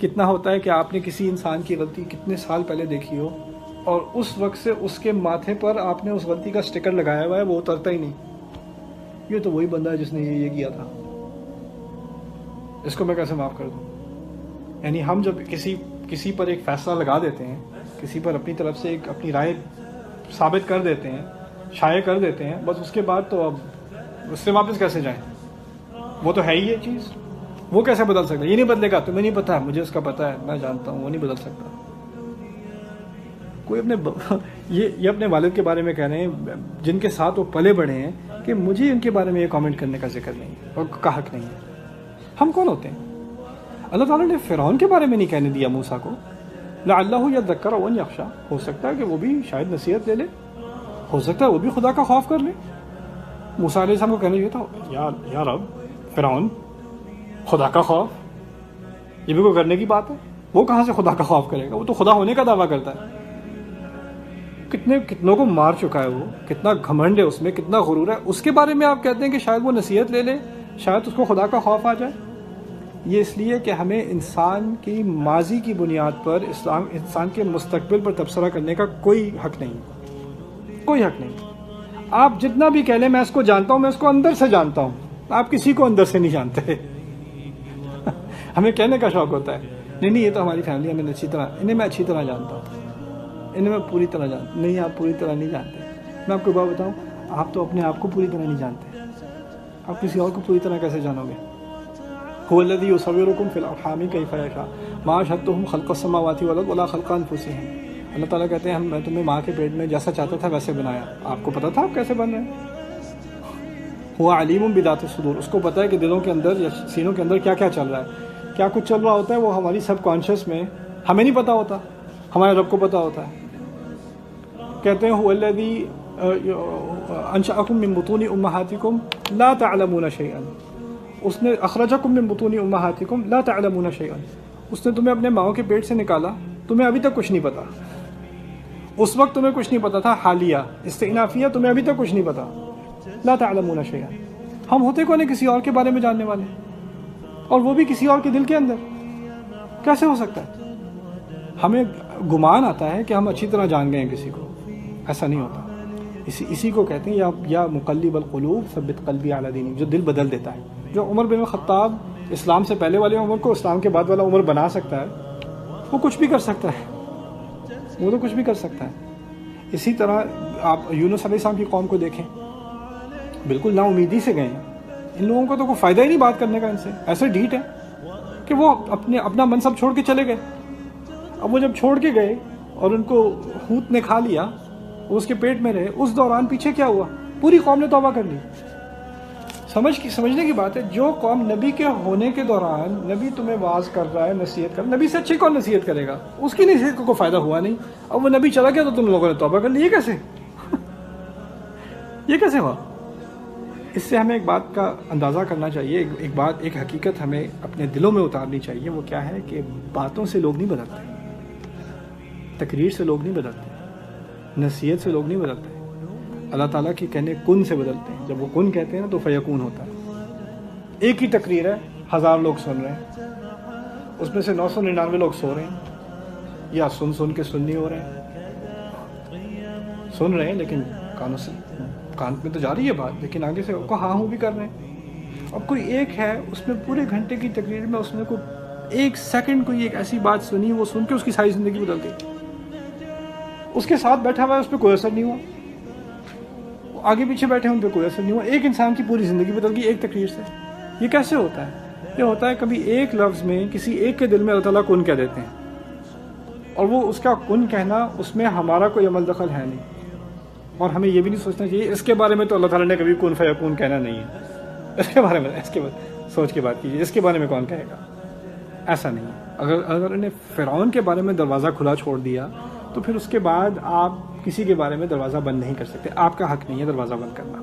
کتنا ہوتا ہے کہ آپ نے کسی انسان کی غلطی کتنے سال پہلے دیکھی ہو اور اس وقت سے اس کے ماتھے پر آپ نے اس غلطی کا سٹیکر لگایا ہوا ہے، وہ اترتا ہی نہیں، یہ تو وہی بندہ ہے جس نے یہ کیا تھا، اس کو میں کیسے معاف کر دوں؟ یعنی ہم جب کسی پر ایک فیصلہ لگا دیتے ہیں، کسی پر اپنی طرف سے ایک اپنی رائے ثابت کر دیتے ہیں، شائع کر دیتے ہیں، بس اس کے بعد تو اب اس سے واپس کیسے جائیں؟ وہ تو ہے ہی یہ چیز، وہ کیسے بدل سکتا ہے؟ یہ نہیں بدلے گا، تمہیں نہیں پتا، مجھے اس کا پتہ ہے، میں جانتا ہوں، وہ نہیں بدل سکتا۔ کوئی یہ اپنے والد کے بارے میں کہہ رہے ہیں جن کے ساتھ وہ پلے بڑھے ہیں کہ مجھے ان کے بارے میں یہ کامنٹ کرنے کا ذکر نہیں ہے اور کا حق نہیں ہے۔ ہم کون ہوتے ہیں؟ اللہ تعالیٰ نے فرعون کے بارے میں نہیں کہنے دیا موسیٰ کو، لعلہ یذکر او یخشی، ہو سکتا ہے کہ وہ بھی شاید نصیحت لے لے، ہو سکتا ہے وہ بھی خدا کا خوف کر لے۔ موسیٰ علیہ السلام کو کہنا چاہیے تھا یا رب، فرعون خدا کا خوف، یہ بھی کوئی کرنے کی بات ہے؟ وہ کہاں سے خدا کا خوف کرے گا؟ وہ تو خدا ہونے کا دعویٰ کرتا ہے۔ کتنوں کو مار چکا ہے، وہ کتنا گھمنڈ ہے اس میں، کتنا غرور ہے، اس کے بارے میں آپ کہتے ہیں کہ شاید وہ نصیحت لے لے، شاید اس کو خدا کا خوف آ جائے۔ یہ اس لیے کہ ہمیں انسان کی ماضی کی بنیاد پر انسان کے مستقبل پر تبصرہ کرنے کا کوئی حق نہیں، کوئی حق نہیں۔ آپ جتنا بھی کہہ لیں میں اس کو جانتا ہوں، میں اس کو اندر سے جانتا ہوں، آپ کسی کو اندر سے نہیں جانتے۔ ہمیں کہنے کا شوق ہوتا ہے نہیں یہ تو ہماری فیملی، انہیں میں اچھی طرح جانتا ہوں، انہیں میں پوری طرح جانتا ہوں۔ نہیں، آپ پوری طرح نہیں جانتے۔ میں آپ کو بات بتاؤں، آپ تو اپنے آپ کو پوری طرح نہیں جانتے، آپ کسی اور کو پوری طرح کیسے جانو گے؟ هو الذی یصورکم فی الارحام کیف یشاء ما اشہدتهم خلق السماوات والارض ولا خلق انفسهم۔ اللہ تعالیٰ کہتے ہیں میں تمہیں ماں کے پیٹ میں جیسا چاہتا تھا ویسے بنایا، آپ کو پتا تھا آپ کیسے بن رہے ہیں؟ هو علیم بذات الصدور، اس کو پتا ہے کہ دلوں کے اندر یا سینوں کے اندر کیا کیا چل رہا ہے، کیا کچھ چل رہا ہوتا ہے، وہ ہماری سب کانشیس میں ہمیں نہیں پتا ہوتا، ہمارے رب کو پتا ہوتا ہے۔ کہتے ہیں هو الذی انشأکم من بطون امہاتکم لا تعلمون شیئا، اس نے اخرجکم من بطون امہاتکم لا تعلمون شیئا، اس نے تمہیں اپنے ماؤں کے پیٹ سے نکالا، تمہیں ابھی تک کچھ نہیں پتا، اس وقت تمہیں کچھ نہیں پتا تھا، حالیہ استئنافیہ، تمہیں ابھی تک کچھ نہیں پتا، لا تعلمون شیئا۔ ہم ہوتے کون ہیں کسی اور کے بارے میں جاننے والے، اور وہ بھی کسی اور کے دل کے اندر؟ کیسے ہو سکتا ہے؟ ہمیں گمان آتا ہے کہ ہم اچھی طرح جان گئے ہیں کسی کو، ایسا نہیں ہوتا۔ اسی کو کہتے ہیں یا مقلب القلوب ثبت قلبی علی دینک، جو دل بدل دیتا ہے۔ جو عمر بن الخطاب اسلام سے پہلے والے عمر کو اسلام کے بعد والا عمر بنا سکتا ہے، وہ کچھ بھی کر سکتا ہے، وہ تو کچھ بھی کر سکتا ہے۔ اسی طرح آپ یونس علیہ السلام کی قوم کو دیکھیں، بالکل نا امیدی سے گئے ہیں، ان لوگوں کو تو کوئی فائدہ ہی نہیں بات کرنے کا ان سے، ایسے ڈھیٹ ہے کہ وہ اپنا منصب چھوڑ کے چلے گئے۔ اب وہ جب چھوڑ کے گئے اور ان کو حوت نے کھا لیا، وہ اس کے پیٹ میں رہے، اس دوران پیچھے کیا ہوا؟ پوری قوم نے توبہ کر لی۔ سمجھنے کی بات ہے، جو قوم نبی کے ہونے کے دوران نبی تمہیں واعظ کر رہا ہے، نصیحت کر، نبی سے اچھی کون نصیحت کرے گا؟ اس کی نصیحت کو کوئی فائدہ ہوا نہیں، اب وہ نبی چلا گیا تو تم لوگوں نے توبہ کر لی، یہ کیسے؟ یہ کیسے ہوا؟ اس سے ہمیں ایک بات کا اندازہ کرنا چاہیے، ایک حقیقت ہمیں اپنے دلوں میں اتارنی چاہیے، وہ کیا ہے کہ باتوں سے لوگ نہیں بدلتے، تقریر سے لوگ نہیں بدلتے، نصیحت سے لوگ نہیں بدلتے، اللہ تعالیٰ کی کہنے کن سے بدلتے ہیں۔ جب وہ کن کہتے ہیں نا تو فیکون ہوتا ہے۔ ایک ہی تقریر ہے، 1000 لوگ سن رہے ہیں، اس میں سے 999 لوگ سو رہے ہیں، یا سن کے سن نہیں ہو رہے ہیں، سن رہے ہیں لیکن کان میں تو جا رہی ہے بات، لیکن آگے سے کو ہاں ہوں بھی کر رہے ہیں۔ اب کوئی ایک ہے، اس میں پورے گھنٹے کی تقریر میں اس نے کوئی ایک سیکنڈ کوئی ایک ایسی بات سنی، وہ سن کے اس کی ساری زندگی بدل گئی۔ اس کے ساتھ بیٹھا ہوا ہے، اس پہ کوئی اثر نہیں ہوا، آگے پیچھے بیٹھے ہیں ان پہ کوئی اثر نہیں ہوا، ایک انسان کی پوری زندگی بدل گئی ایک تقریر سے۔ یہ کیسے ہوتا ہے؟ یہ ہوتا ہے کبھی ایک لفظ میں کسی ایک کے دل میں اللہ تعالیٰ کن کہہ دیتے ہیں، اور وہ اس کا کن کہنا، اس میں ہمارا کوئی عمل دخل ہے نہیں، اور ہمیں یہ بھی نہیں سوچنا چاہیے اس کے بارے میں تو اللہ تعالیٰ نے کبھی کن فیکون کہنا نہیں ہے، اس کے بارے میں سوچ کے بات کیجیے، اس کے بارے میں کون کہے گا؟ ایسا نہیں ہے۔ اگر انہیں فرعون کے بارے میں دروازہ کھلا چھوڑ دیا تو پھر اس کے بعد آپ کسی کے بارے میں دروازہ بند نہیں کر سکتے، آپ کا حق نہیں ہے دروازہ بند کرنا۔